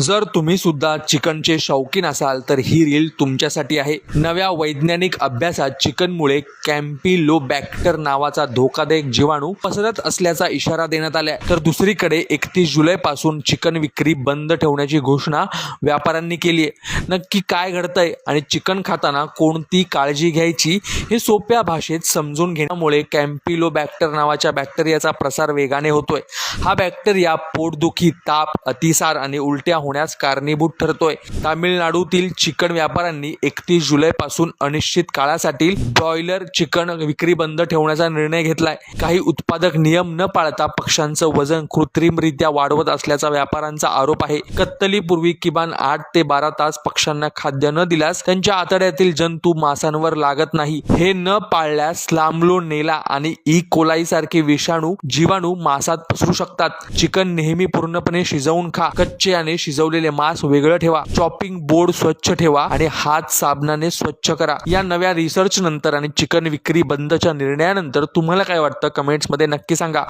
जर तुम्ही सुद्धा चिकनचे शौकीन असाल तर ही रील तुमच्यासाठी आहे। नव्या वैज्ञानिक अभ्यासात चिकनमुळे कॅम्पिलोबॅक्टर नावाचा धोकादायक जीवाणू पसरत असल्याचा इशारा देण्यात आला। तर दुसरीकडे 31 जुलैपासून चिकन विक्री बंद ठेवण्याची घोषणा व्यापाऱ्यांनी केली आहे। नक्की काय घडतंय आणि चिकन खाताना कोणती काळजी घ्यायची हे सोप्या भाषेत समजून घेण्यामुळे कॅम्पिलोबॅक्टर नावाच्या बॅक्टेरियाचा प्रसार वेगाने होतोय। हा बॅक्टेरिया पोटदुखी, ताप, अतिसार आणि उलट्या होण्यास कारणीभूत ठरतोय। तामिळनाडूतील चिकन व्यापाऱ्यांनी 31 जुलैपासून अनिश्चित काळासाठी ब्रॉयलर चिकन विक्री बंद ठेवण्याचा निर्णय घेतलाय। काही उत्पादक नियम न पाळता पक्ष्यांचं वजन कृत्रिमरित्या वाढवत असल्याचा व्यापाऱ्यांचा आरोप आहे। कत्तलीपूर्वी किमान 8 ते 12 तास पक्ष्यांना खाद्य न दिल्यास त्यांच्या आतड्यातील जंतू मांसावर लागत नाही। हे न पाळल्यास स्लामोनेला आणि ई कोलाई सारखे जीवाणू मांसात पसरू शकतात। चिकन नेहमी पूर्णपणे शिजवून खा। कच्चे आणि शिजवलेले मांस वेगळं ठेवा। चॉपिंग बोर्ड स्वच्छ ठेवा आणि हात साबणाने स्वच्छ करा। या नव्या रिसर्च नंतर आणि चिकन विक्री बंदच्या निर्णयानंतर तुम्हाला काय वाटतं कमेंट्स मध्ये नक्की सांगा।